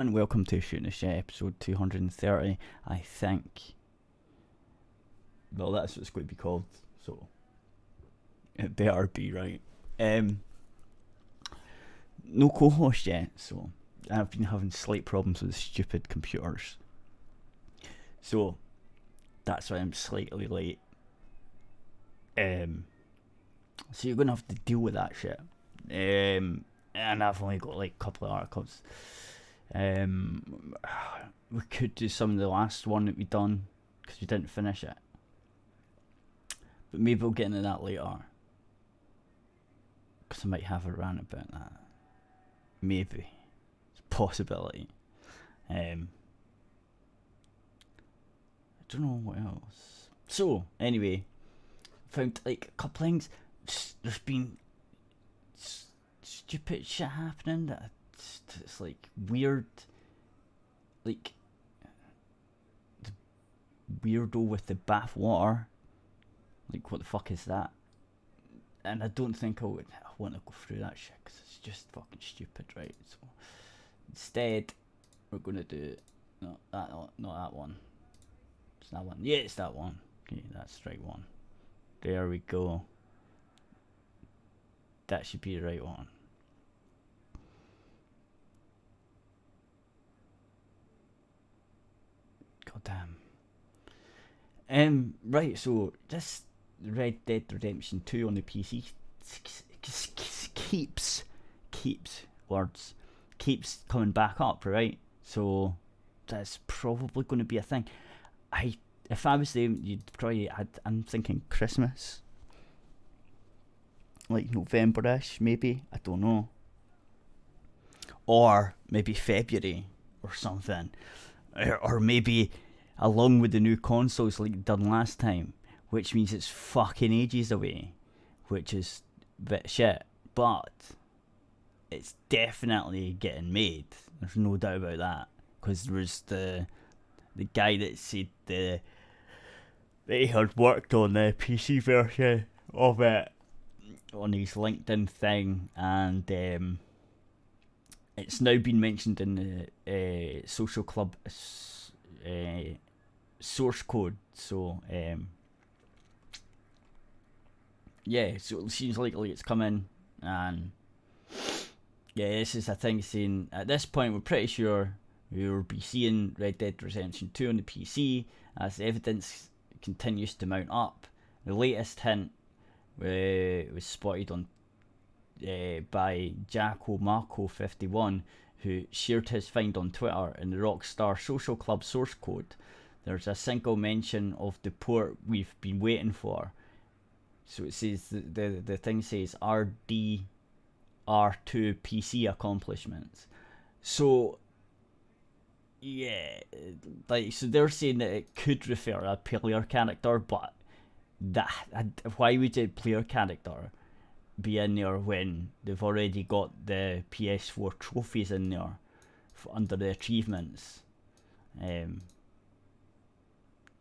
And welcome to Shooting the Shit, episode 230, I think. Well, that's what it's going to be called, so it better be right. No co-host yet, so I've been having slight problems with stupid computers. So that's why I'm slightly late. So you're going to have to deal with that shit. And I've only got like a couple of articles. We could do some of the last one that we done because we didn't finish it, but maybe we'll get into that later because I might have a rant about that. Maybe it's a possibility. I don't know what else. So anyway, found like a couple things. There's been stupid shit happening that it's like weird, like the weirdo with the bath water. Like, what the fuck is that? And I don't think I want to go through that shit because it's just fucking stupid, right? So instead, we're gonna do not that one. It's that one. Yeah, it's that one. Okay, that's the right one. There we go. That should be the right one. God damn. Right, so this Red Dead Redemption 2 on the PC keeps coming back up, right? So that's probably going to be a thing. If I was them, I'm thinking Christmas, like November-ish, maybe. I don't know, or maybe February or something, or maybe along with the new consoles like done last time, which means it's fucking ages away, which is a bit shit, but it's definitely getting made. There's no doubt about that, because there was the guy that said that he had worked on the PC version of it on his LinkedIn thing, and it's now been mentioned in the Social Club source code. So yeah, so it seems likely it's coming, and yeah, this is a thing saying at this point we're pretty sure we will be seeing Red Dead Redemption 2 on the PC as the evidence continues to mount up. The latest hint was spotted on by Jacko Marco 51, who shared his find on Twitter in the Rockstar Social Club source code. There's a single mention of the port we've been waiting for. So it says the thing says RDR2 PC accomplishments. So yeah, like, so they're saying that it could refer to a player character, but why would a player character be in there when they've already got the PS4 trophies in there under the achievements?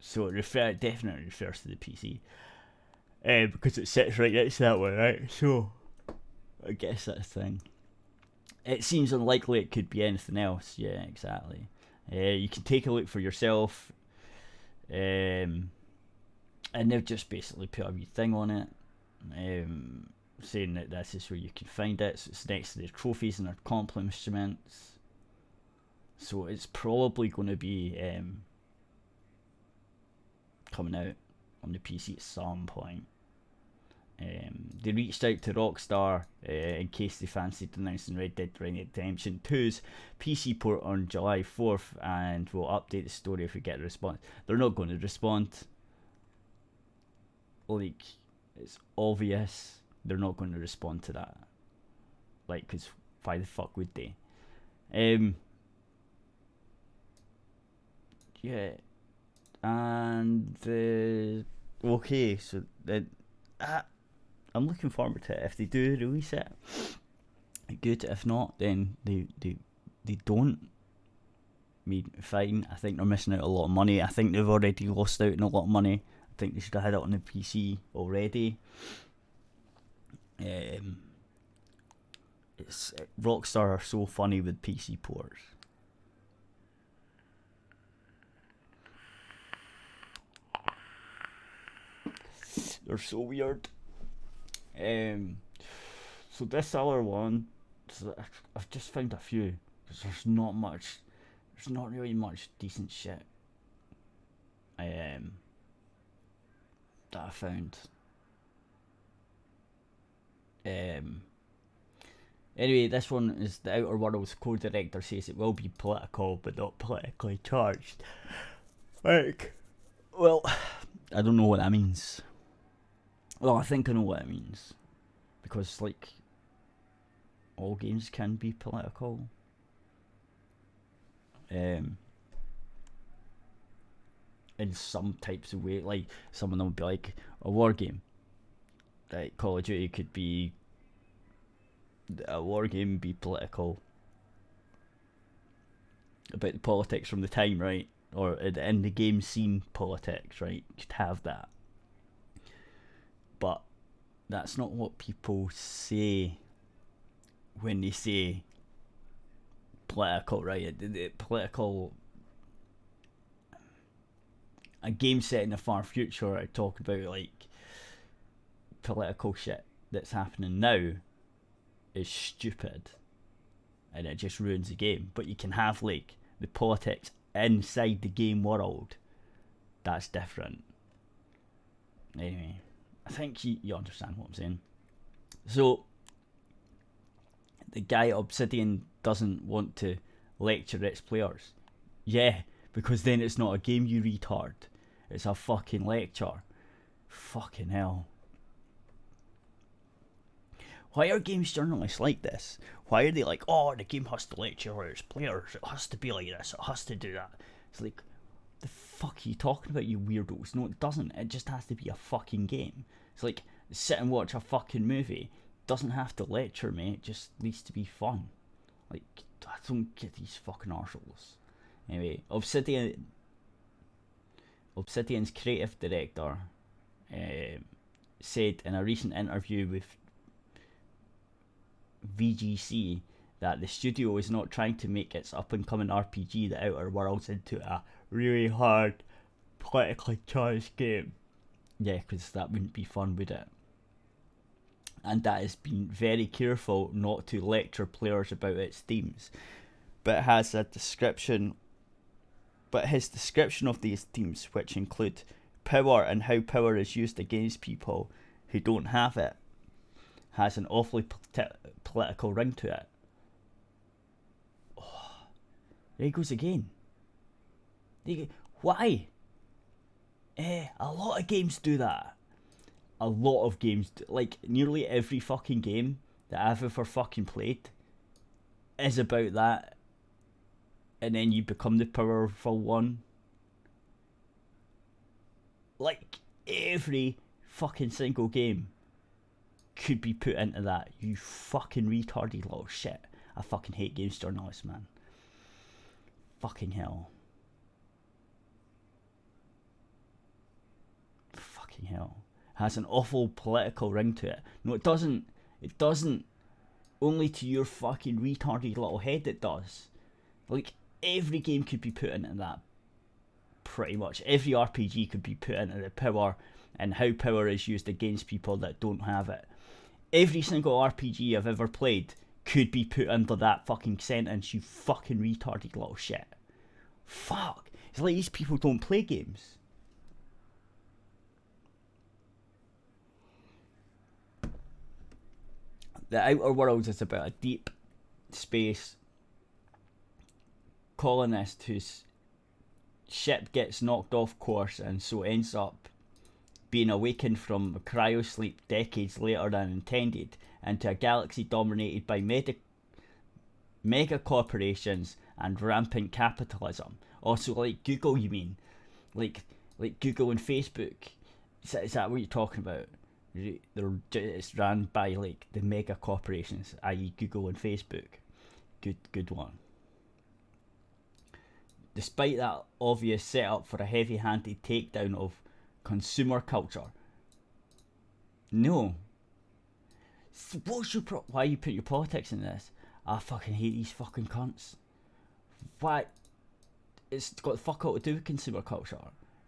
So it definitely refers to the PC, because it sits right next to that one, right? So I guess that's the thing. It seems unlikely it could be anything else. Yeah, exactly. You can take a look for yourself, and they've just basically put a wee thing on it, saying that this is where you can find it. So it's next to the trophies and accomplishments. So it's probably going to be coming out on the PC at some point. They reached out to Rockstar in case they fancied announcing Red Dead Redemption 2's PC port on July 4th, and we'll update the story if we get a response. They're not going to respond. Like, it's obvious they're not going to respond to that. Like, because why the fuck would they? Yeah. And okay, so I'm looking forward to it. If they do release it, good. If not, then they don't. I mean, fine. I think they're missing out a lot of money. I think they've already lost out on a lot of money. I think they should have had it on the PC already. Rockstar are so funny with PC ports. They're so weird. So this other one, so I've just found a few. Because there's not really much decent shit. That I found. Anyway, this one is The Outer Worlds co-director says it will be political, but not politically charged. Like, well, I don't know what that means. Well, I think I know what it means. Because, like, all games can be political. In some types of way. Like, some of them would be like a war game. Like, Call of Duty could be... a war game be political. About the politics from the time, right? Or in the game scene politics, right? You could have that. But that's not what people say when they say political, right? Political... a game set in the far future, I talk about, like, political shit that's happening now is stupid and it just ruins the game. But you can have, like, the politics inside the game world. That's different. Anyway, I think you understand what I'm saying. So, the guy at Obsidian doesn't want to lecture its players. Yeah, because then it's not a game, you retard. It's a fucking lecture. Fucking hell. Why are games journalists like this? Why are they like, oh, the game has to lecture its players, it has to be like this, it has to do that? It's like, the fuck are you talking about, you weirdos? No, it doesn't. It just has to be a fucking game. It's like, sit and watch a fucking movie. It doesn't have to lecture me, it just needs to be fun. Like, I don't get these fucking arseholes. Anyway, Obsidian's creative director said in a recent interview with VGC that the studio is not trying to make its up-and-coming RPG, The Outer Worlds, into a really hard, politically charged game. Yeah, because that wouldn't be fun, would it? And that has been very careful not to lecture players about its themes, but has a description. But his description of these themes, which include power and how power is used against people who don't have it, has an awfully political ring to it. Oh, there he goes again. Why? A lot of games do that. A lot of games, like nearly every fucking game that I've ever fucking played is about that. And then you become the powerful one. Like, every fucking single game could be put into that. You fucking retarded little shit. I fucking hate games journalists, man. Fucking hell. Fucking hell. Has an awful political ring to it. No, it doesn't. It doesn't. Only to your fucking retarded little head it does. Like, every game could be put into that. Pretty much. Every RPG could be put into the power and how power is used against people that don't have it. Every single RPG I've ever played could be put under that fucking sentence, you fucking retarded little shit. Fuck. It's like these people don't play games. The Outer Worlds is about a deep space colonist whose ship gets knocked off course and so ends up being awakened from cryosleep decades later than intended into a galaxy dominated by mega corporations and rampant capitalism. Also, like Google, you mean? Like Google and Facebook? Is that what you're talking about? It's ran by like the mega corporations, i.e. Google and Facebook. Good one. Despite that obvious setup for a heavy-handed takedown of consumer culture. No. What's your why you put your politics in this? I fucking hate these fucking cunts. Why? It's got fuck all to do with consumer culture.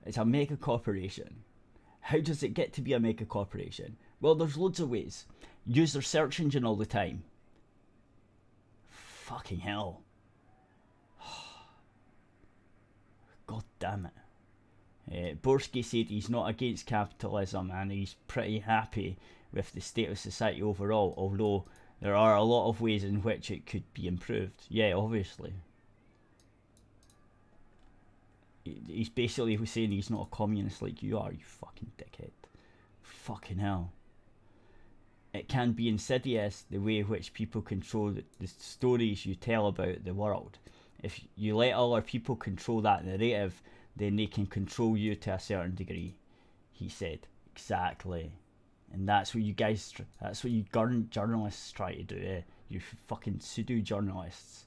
It's a mega corporation. How does it get to be a mega corporation? Well, there's loads of ways. Use their search engine all the time. Fucking hell. God damn it. Borsky said he's not against capitalism and he's pretty happy with the state of society overall, although there are a lot of ways in which it could be improved. Yeah, obviously. He's basically saying he's not a communist like you are, you fucking dickhead. Fucking hell. It can be insidious the way in which people control the stories you tell about the world. If you let other people control that narrative, then they can control you to a certain degree, he said. Exactly. And that's what you guys, that's what you journalists try to do, eh? You fucking pseudo-journalists.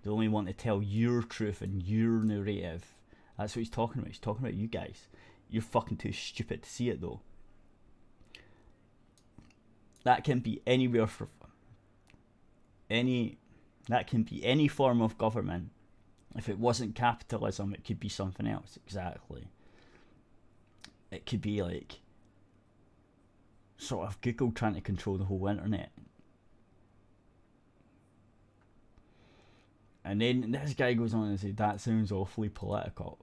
They only want to tell your truth and your narrative. That's what he's talking about. He's talking about you guys. You're fucking too stupid to see it, though. That can be anywhere from that can be any form of government. If it wasn't capitalism, it could be something else. Exactly. It could be like sort of Google trying to control the whole internet. And then this guy goes on and says, that sounds awfully political.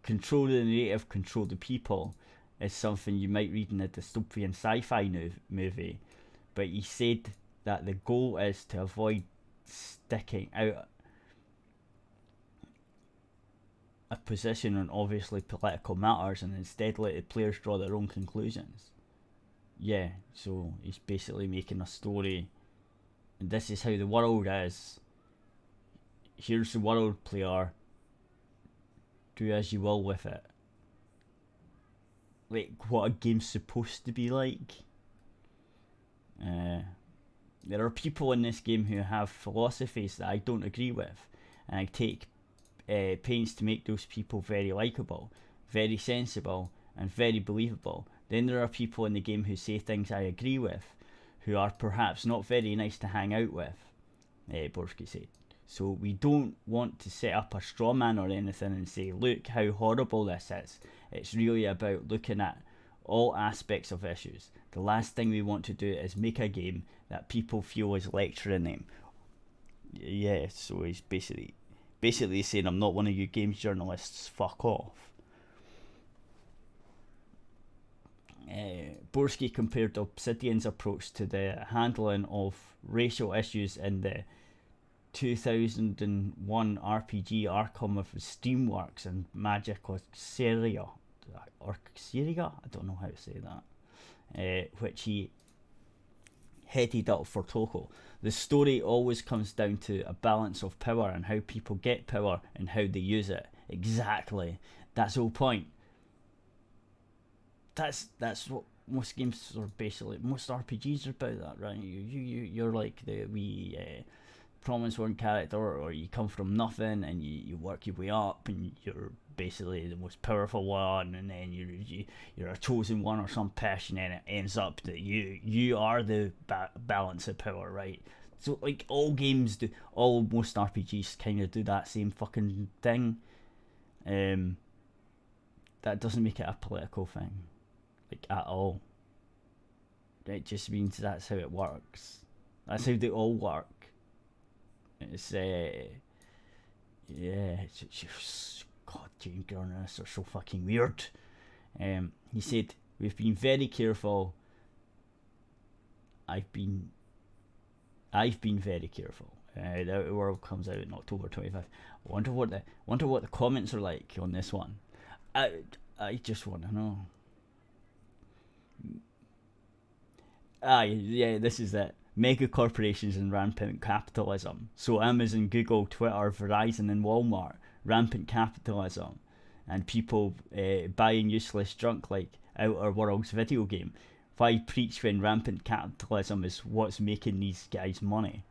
Control the narrative, control the people is something you might read in a dystopian sci-fi movie. But he said that the goal is to avoid sticking out a position on obviously political matters and instead let the players draw their own conclusions. Yeah, so he's basically making a story, and this is how the world is. Here's the world, player. Do as you will with it. Like what a game's supposed to be like. There are people in this game who have philosophies that I don't agree with, and I take pains to make those people very likeable, very sensible, and very believable. Then there are people in the game who say things I agree with, who are perhaps not very nice to hang out with, Borsky said. So we don't want to set up a straw man or anything and say, look how horrible this is. It's really about looking at all aspects of issues. The last thing we want to do is make a game that people feel is lecturing them. Yeah, so he's basically saying, I'm not one of you games journalists, fuck off. Borsky compared Obsidian's approach to the handling of racial issues in the 2001 RPG Arkham of Steamworks and Magic Orceria. I don't know how to say that. Which he headed up for Toko. The story always comes down to a balance of power and how people get power and how they use it. Exactly. That's the whole point. That's what most games are basically. Most RPGs are about that, right? You're like the wee promise one character, or you come from nothing and you work your way up, and you're basically the most powerful one, and then you're a chosen one or some person, and it ends up that you are the balance of power, right? So like most RPGs kind of do that same fucking thing. That doesn't make it a political thing, like at all. It just means that's how it works. That's how they all work. It's God, game journalists are so fucking weird. He said, we've been very careful. I've been very careful. The World comes out in October 25th. I wonder what the comments are like on this one. I just want to know. Yeah, this is it. Mega corporations and rampant capitalism. So Amazon, Google, Twitter, Verizon and Walmart. Rampant capitalism. And people buying useless junk like Outer Worlds video game. Why preach when rampant capitalism is what's making these guys money?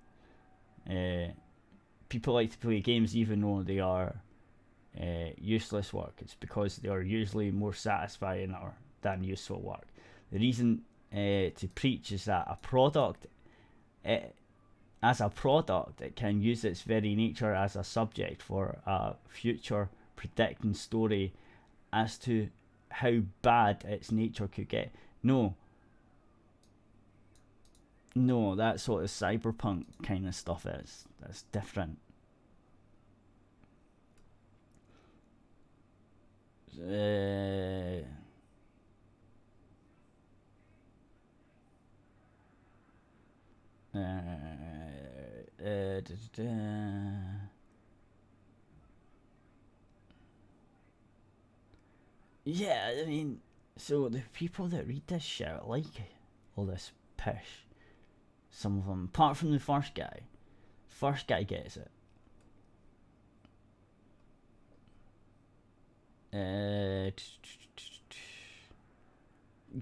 People like to play games even though they are useless work. It's because they are usually more satisfying than useful work. The reason to preach is that a product, it can use its very nature as a subject for a future predicting story as to how bad its nature could get. No, that's what the cyberpunk kind of stuff is. That's different. Yeah, I mean, so the people that read this shit like all this pish. Some of them, apart from the first guy. First guy gets it.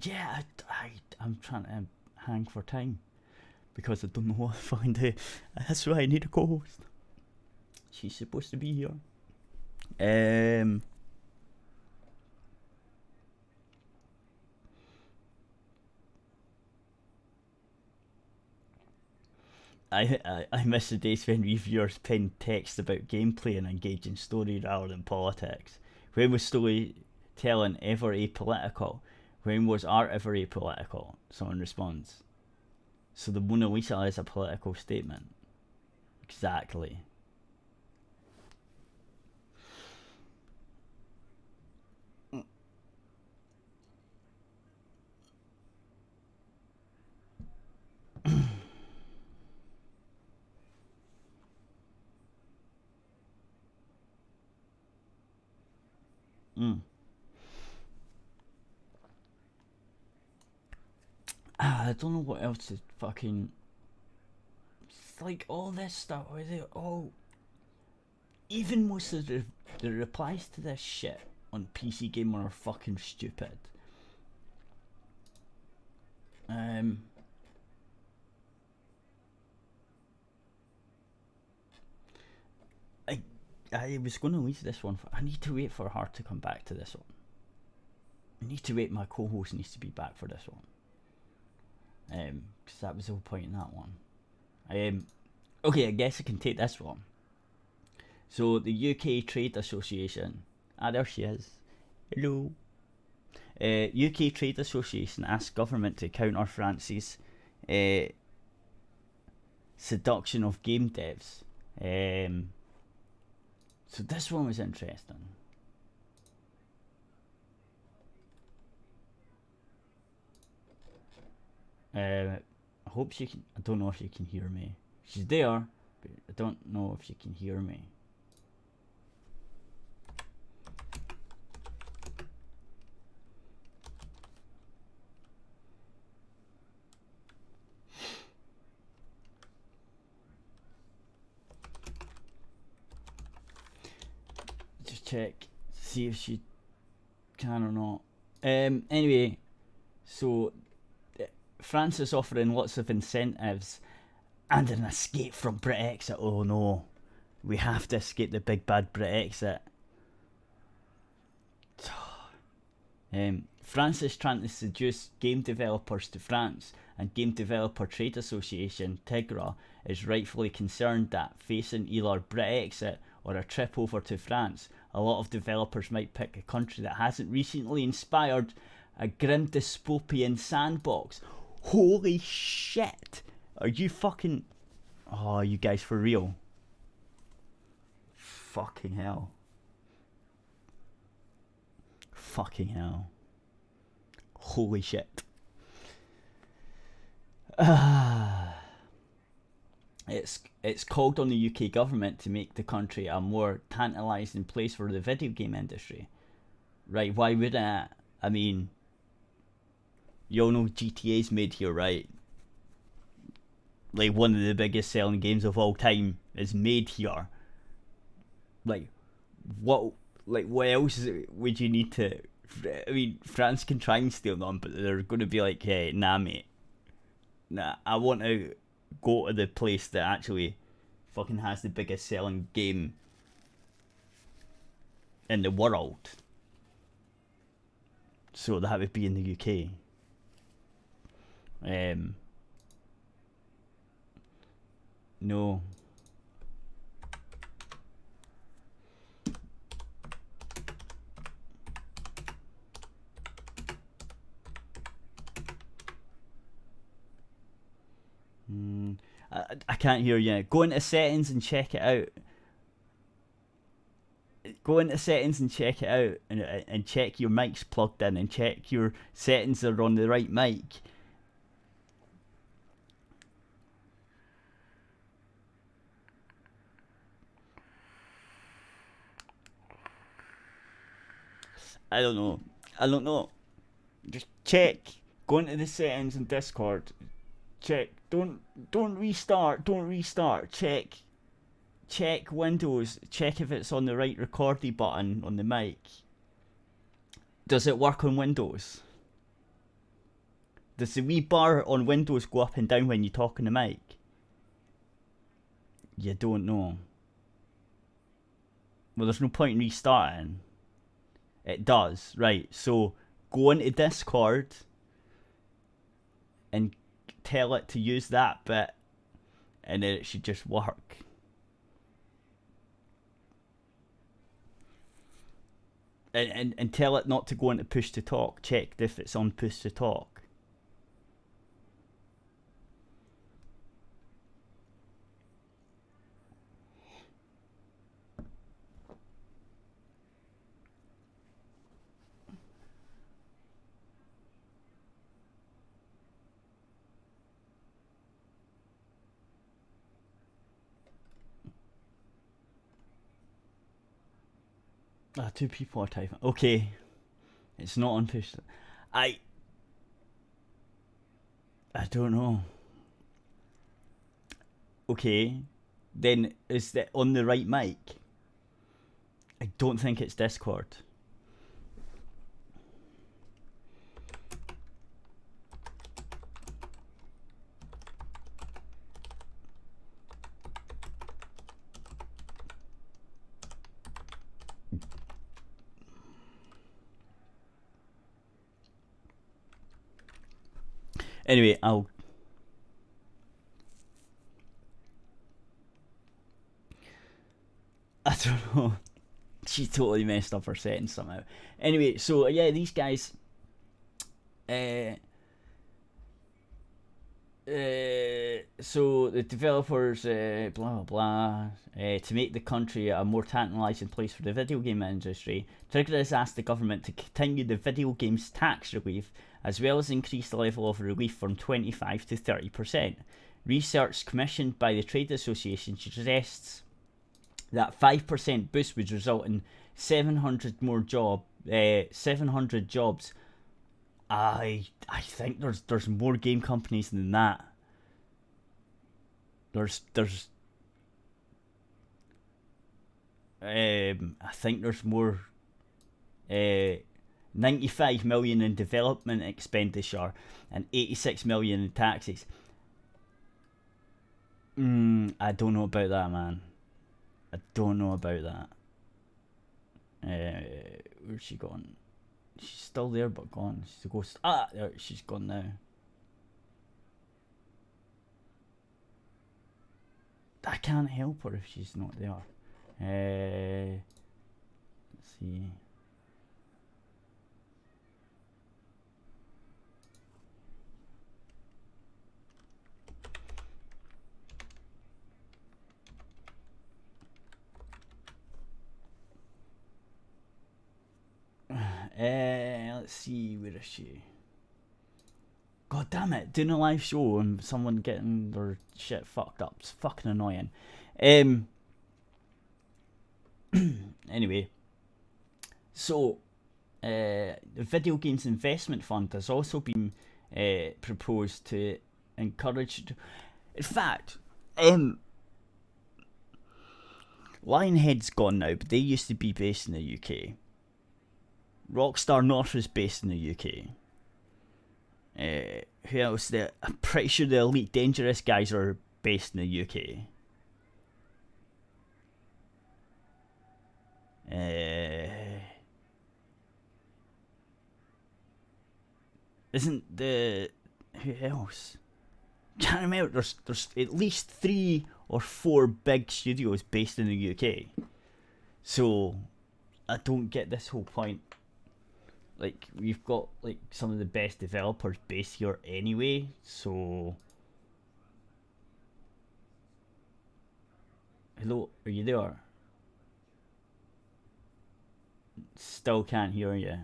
Yeah, I'm trying to hang for time because I don't know what to fucking do. That's why I need a co-host. She's supposed to be here. I miss the days when reviewers penned text about gameplay and engaging story rather than politics. When was storytelling ever apolitical? When was art ever apolitical? Someone responds. So the Mona Lisa is a political statement. Exactly. I don't know what else to fucking... It's like all this stuff where they all... Even most of the replies to this shit on PC Gamer are fucking stupid. I was going to leave this one. I need to wait for her to come back to this one. I need to wait. My co-host needs to be back for this one. Because that was the whole point in that one. Okay, I guess I can take this one. So the UK Trade Association. There she is. Hello. UK Trade Association asked government to counter France's seduction of game devs. So this one was interesting. I hope she can. I don't know if she can hear me. She's there, but I don't know if she can hear me. Just check, see if she can or not. Anyway, so France is offering lots of incentives and an escape from Brexit. Oh no, we have to escape the big bad Brexit. France is trying to seduce game developers to France, and Game Developer Trade Association TIGRA is rightfully concerned that facing either Brexit or a trip over to France, a lot of developers might pick a country that hasn't recently inspired a grim dystopian sandbox. Holy shit! Are you fucking... Oh, you guys for real? Fucking hell. Fucking hell. Holy shit. It's called on the UK government to make the country a more tantalising place for the video game industry. Right, why would I mean... You all know GTA's made here, right? Like, one of the biggest selling games of all time is made here. Like, what else would you need to... I mean, France can try and steal them, but they're going to be like, hey, nah, mate. Nah, I want to go to the place that actually fucking has the biggest selling game in the world. So that would be in the UK. No. I can't hear you. Go into settings and check it out. Go into settings and check it out, and check your mic's plugged in, and check your settings are on the right mic. I don't know. Just check. Go into the settings in Discord. Check. Don't restart. Check Windows. Check if it's on the right recordy button on the mic. Does it work on Windows? Does the wee bar on Windows go up and down when you talk on the mic? You don't know. Well, there's no point in restarting. It does, right? So go into Discord and tell it to use that bit, and then it should just work. And tell it not to go into push to talk. Check if it's on push to talk. Two people are typing. Okay. It's not on push. I don't know. Okay. Then is that on the right mic? I don't think it's Discord. Anyway, I don't know. She totally messed up her settings somehow. Anyway, so yeah, these guys so the developers blah blah blah to make the country a more tantalising place for the video game industry, Trigger has asked the government to continue the video games tax relief as well as increase the level of relief from 25 to 30%. Research commissioned by the trade association suggests that 5% boost would result in 700 jobs. I think there's more game companies than that. I think there's more. 95 million in development expenditure and 86 million in taxes. I don't know about that, man. I don't know about that. Where's she gone? She's still there but gone. She's a ghost. There, she's gone now. I can't help her if she's not there. Let's see. Let's see, where is she? God damn it, doing a live show and someone getting their shit fucked up. It's fucking annoying. Anyway, so the Video Games Investment Fund has also been proposed to encourage. In fact, Lionhead's gone now, but they used to be based in the UK. Rockstar North is based in the UK. Who else? I'm pretty sure the Elite Dangerous guys are based in the UK. Isn't the who else? Can't remember. There's at least 3 or 4 big studios based in the UK. So I don't get this whole point. Like, we've got like some of the best developers based here anyway, so Hello, are you there? Still can't hear you.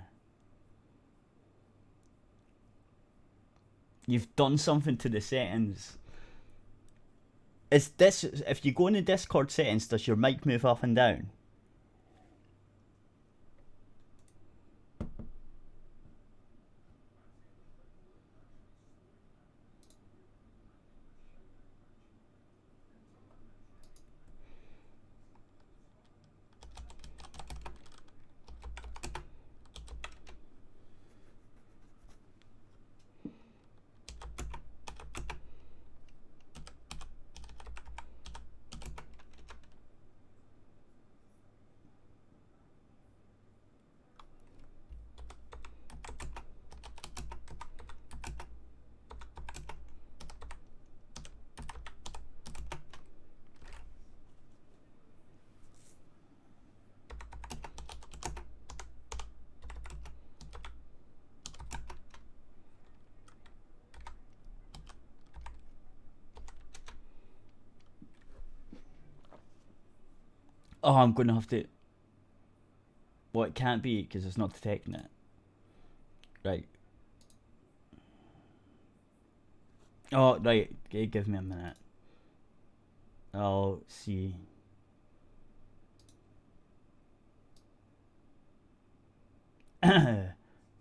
You've done something to the settings. Is this, if you go in the Discord settings, does your mic move up and down? Oh, I'm going to have to... Well, it can't be because it's not detecting it. Right. Oh, right. Okay, give me a minute. I'll see.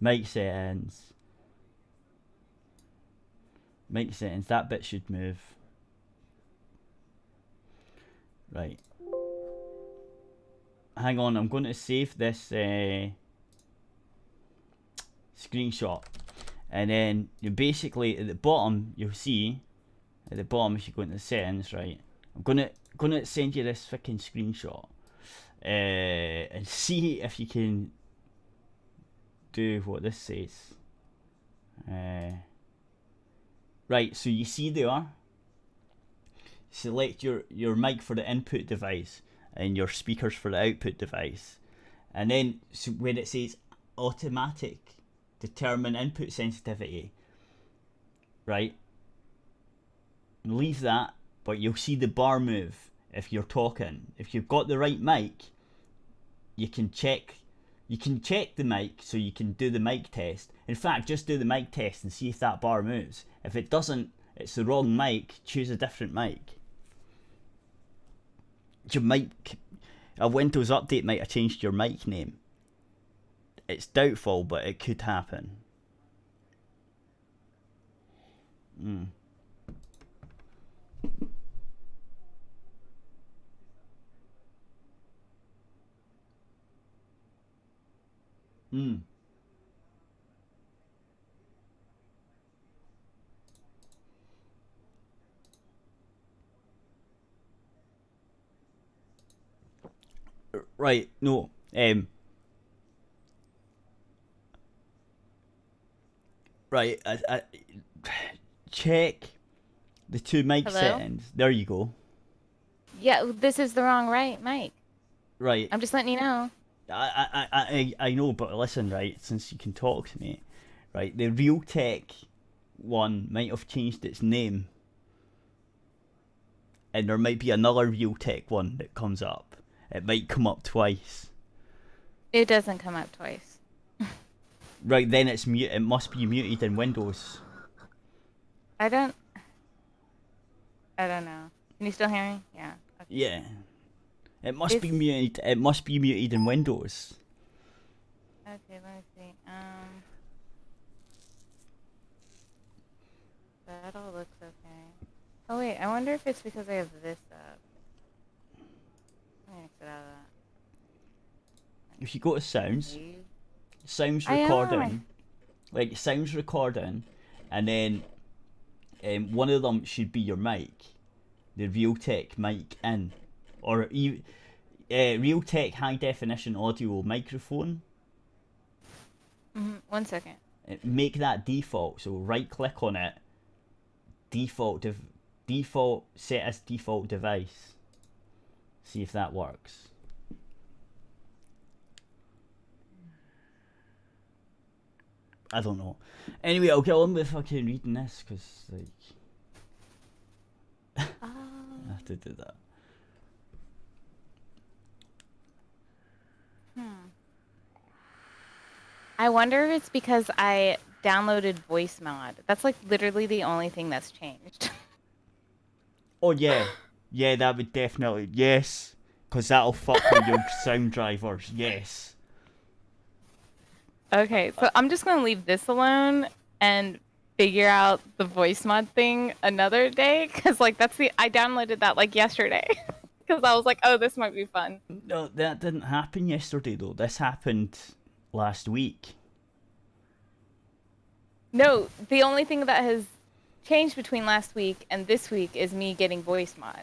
Mic settings. Mic settings. That bit should move. Right. Hang on, I'm going to save this screenshot, and then you basically at the bottom you'll see at the bottom if you go into the settings, right? I'm gonna send you this fucking screenshot, and see if you can do what this says. Right, so you see there. Select your mic for the input device and your speakers for the output device, and then so when it says automatic determine input sensitivity, right, leave that, but you'll see the bar move if you're talking. If you've got the right mic, you can check the mic, so you can do the mic test. In fact, just do the mic test and see if that bar moves. If it doesn't, it's the wrong mic. Choose a different mic. Your mic, a Windows update might have changed your mic name. It's doubtful, but it could happen. Right, no. Right, I check the two mic Hello? settings. There you go. Yeah, this is the wrong mic. Right. I'm just letting you know. I know, but listen, right, since you can talk to me, right, the Realtek one might have changed its name, and there might be another Realtek one that comes up. It might come up twice. It doesn't come up twice. Right, then it's mute. It must be muted in Windows. I don't know. Can you still hear me? Yeah. Okay. Yeah. It must be muted. It must be muted in Windows. Okay, let me see. That all looks okay. Oh wait, I wonder if it's because I have this up. Let me exit out of that. If you go to sounds recording, and then one of them should be your mic, the Realtek mic in, or Realtek high definition audio microphone. 1 second. Make that default. So right click on it. Default set as default device. See if that works. I don't know. Anyway, I'll get on with fucking reading this, because, like, I have to do that. I wonder if it's because I downloaded voice mod. That's like literally the only thing that's changed. Oh yeah, yeah, that would definitely, yes, because that'll fuck with your sound drivers. Yes. Okay, so I'm just gonna leave this alone and figure out the voice mod thing another day, because like I downloaded that like yesterday, because I was like, oh, this might be fun. No, that didn't happen yesterday though. This happened last week. No, the only thing that has changed between last week and this week is me getting voice mod.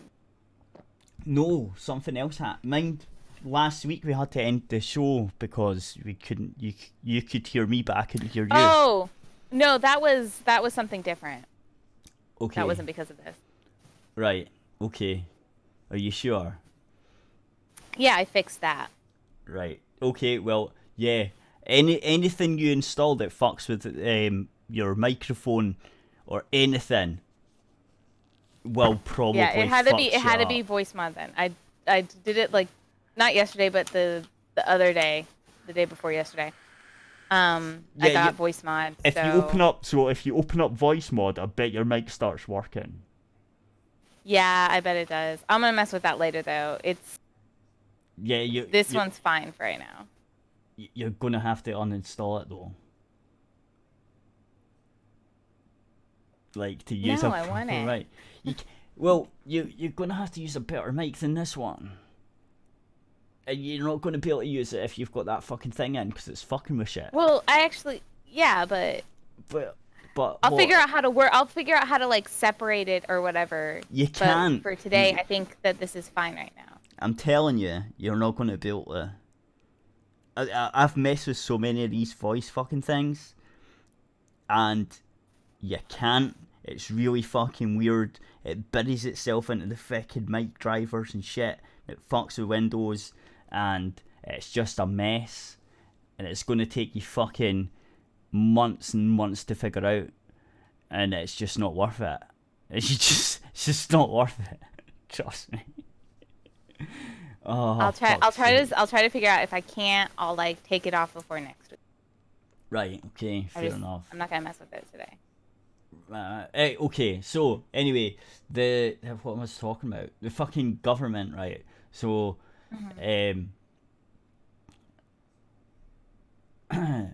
No, something else happened. Mind, last week we had to end the show because we couldn't. You could hear me, but I couldn't hear you. Oh, no, that was something different. Okay. That wasn't because of this. Right. Okay. Are you sure? Yeah, I fixed that. Right. Okay. Well, yeah. Anything you install that fucks with your microphone or anything will probably it had to be voice mod then. I did it like not yesterday, but the other day, the day before yesterday. I got voice mod. If you open up voice mod, I bet your mic starts working. Yeah, I bet it does. I'm gonna mess with that later though. This one's fine for right now. You're gonna have to uninstall it though. Like to use No, a I want it. right. You're gonna have to use a better mic than this one. And you're not gonna be able to use it if you've got that fucking thing in, because it's fucking with shit. Well, but I'll figure out how to work. I'll figure out how to like separate it or whatever. You can. But for today, I think that this is fine right now. I'm telling you, you're not gonna be able to. I've messed with so many of these voice fucking things, and you can't. It's really fucking weird. It buries itself into the fucking mic drivers and shit. It fucks with Windows, and it's just a mess. And it's going to take you fucking months and months to figure out, and it's just not worth it. It's just not worth it. Trust me. Oh, I'll try to figure out. If I can't, I'll like take it off before next week. Right. Okay. Fair enough. I'm not gonna mess with it today. Okay. So anyway, what was I talking about? The fucking government, right? So,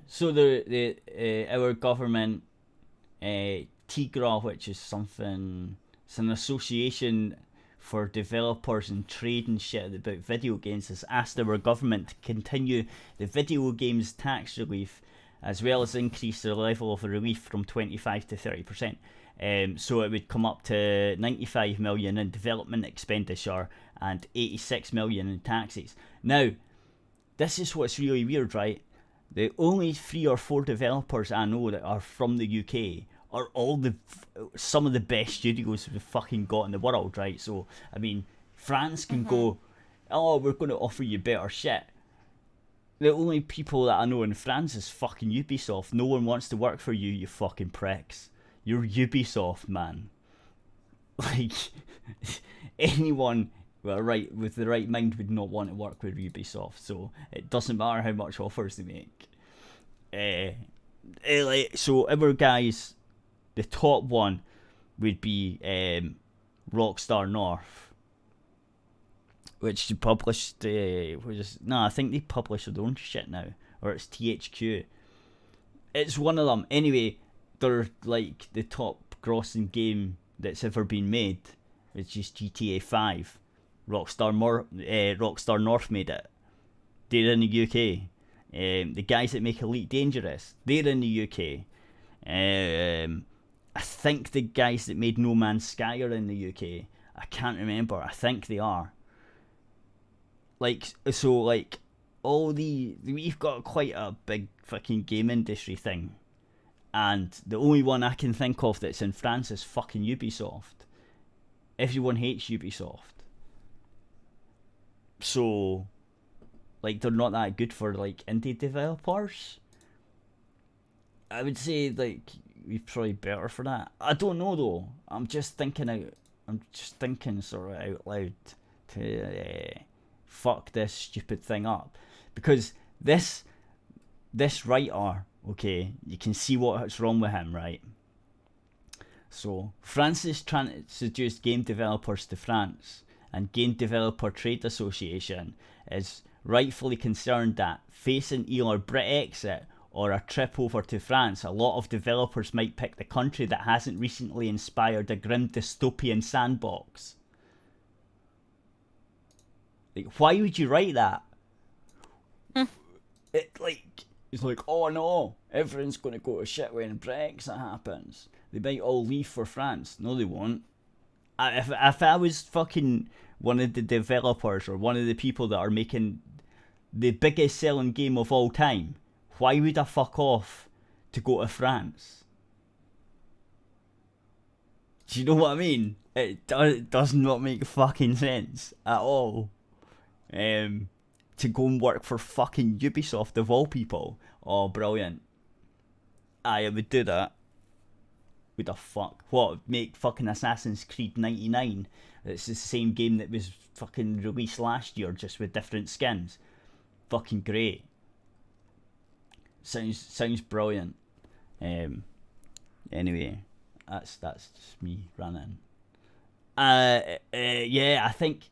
so our government, TIGRA, which is something, it's an association for developers and trade and shit about video games, has asked our government to continue the video games tax relief, as well as increase the level of relief from 25 to 30%. So it would come up to 95 million in development expenditure and 86 million in taxes. Now, this is what's really weird, right? The only 3 or 4 developers I know that are from the UK are some of the best studios we've fucking got in the world, right? So, I mean, France can go, oh, we're going to offer you better shit. The only people that I know in France is fucking Ubisoft. No one wants to work for you, you fucking pricks. You're Ubisoft, man. Like, anyone with the right mind would not want to work with Ubisoft, so it doesn't matter how much offers they make. So our guys, the top one would be Rockstar North, which they published. I think they publish their own shit now, or it's THQ. It's one of them. Anyway, they're like the top grossing game that's ever been made, which is GTA 5. Rockstar North made it. They're in the UK. The guys that make Elite Dangerous, they're in the UK. I think the guys that made No Man's Sky are in the UK. I can't remember. I think they are. We've got quite a big fucking game industry thing, and the only one I can think of that's in France is fucking Ubisoft. Everyone hates Ubisoft. So, they're not that good for, indie developers. I would say, we're probably better for that. I don't know, though. I'm just thinking sort of out loud to fuck this stupid thing up. Because this this writer, okay, you can see what's wrong with him, right? So, France is trying to seduce game developers to France, and Game Developer Trade Association is rightfully concerned that facing either Brexit or a trip over to France, a lot of developers might pick the country that hasn't recently inspired a grim dystopian sandbox. Like, why would you write that? It's like, oh no, everyone's going to go to shit when Brexit happens. They might all leave for France. No, they won't. If I was fucking one of the developers or one of the people that are making the biggest selling game of all time, why would I fuck off to go to France? Do you know what I mean? It does not make fucking sense at all. To go and work for fucking Ubisoft of all people. Oh, brilliant. I would do that. Who the fuck? What? Make fucking Assassin's Creed 99? It's the same game that was fucking released last year, just with different skins. Fucking great. Sounds brilliant. Anyway, that's just me running. Yeah, I think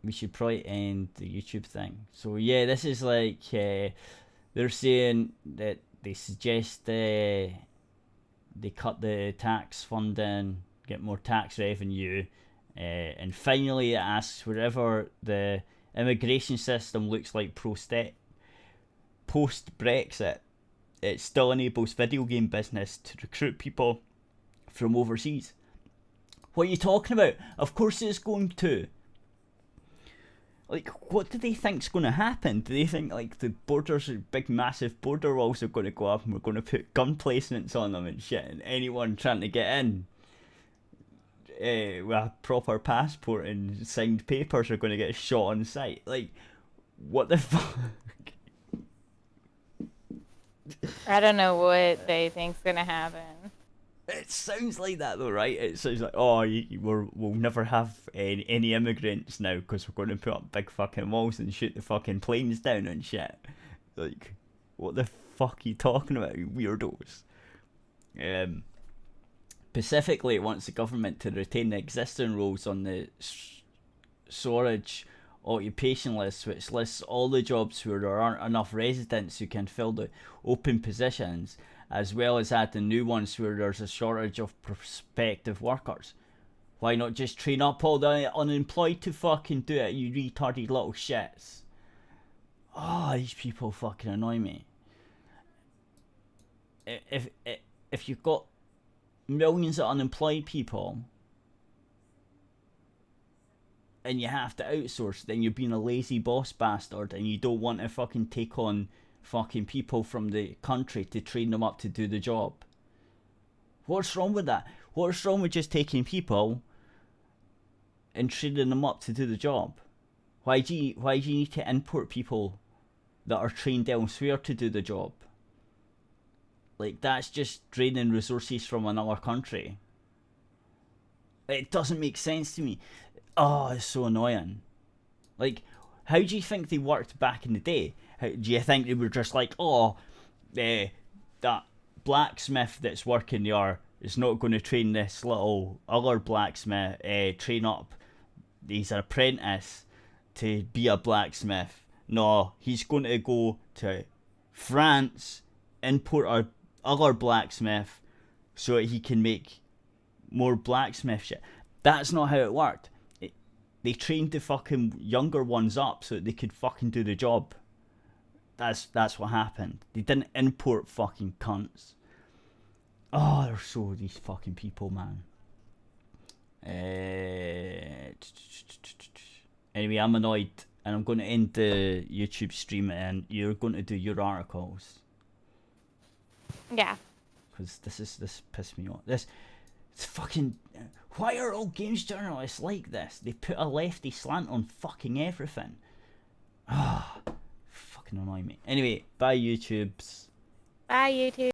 we should probably end the YouTube thing. So yeah, this is like they're saying that they suggest they cut the tax funding, get more tax revenue, and finally it asks wherever the immigration system looks like post-Brexit, it still enables video game business to recruit people from overseas. What are you talking about? Of course it's going to. Like, what do they think's going to happen? Do they think, like, the borders, big massive border walls are going to go up and we're going to put gun placements on them and shit, and anyone trying to get in with a proper passport and signed papers are going to get shot on sight? Like, what the fuck? I don't know what they think's going to happen. It sounds like that though, right? It sounds like, oh, we'll never have any immigrants now because we're going to put up big fucking walls and shoot the fucking planes down and shit. Like, what the fuck are you talking about, you weirdos? Specifically, it wants the government to retain the existing rules on the storage occupation list, which lists all the jobs where there aren't enough residents who can fill the open positions, as well as adding new ones where there's a shortage of prospective workers. Why not just train up all the unemployed to fucking do it, you retarded little shits? Oh, these people fucking annoy me. If you've got millions of unemployed people and you have to outsource, then you're being a lazy boss bastard and you don't want to fucking take on fucking people from the country to train them up to do the job. What's wrong with that? What's wrong with just taking people and training them up to do the job? Why do you need to import people that are trained elsewhere to do the job? Like, that's just draining resources from another country. It doesn't make sense to me. Oh, it's so annoying. Like, how do you think they worked back in the day? Do you think they were just like, oh, that blacksmith that's working there is not going to train this little other blacksmith, train up his apprentice to be a blacksmith? No, he's going to go to France, import our other blacksmith so that he can make more blacksmith shit. That's not how it worked. They trained the fucking younger ones up so that they could fucking do the job. That's what happened. They didn't import fucking cunts. Oh, they're so these fucking people, man. Anyway, I'm annoyed, and I'm going to end the YouTube stream, and you're going to do your articles. Yeah. Because this pissed me off. It's fucking. Why are all games journalists like this? They put a lefty slant on fucking everything. Ah. Fucking annoy me. Anyway, bye YouTubes. Bye YouTube.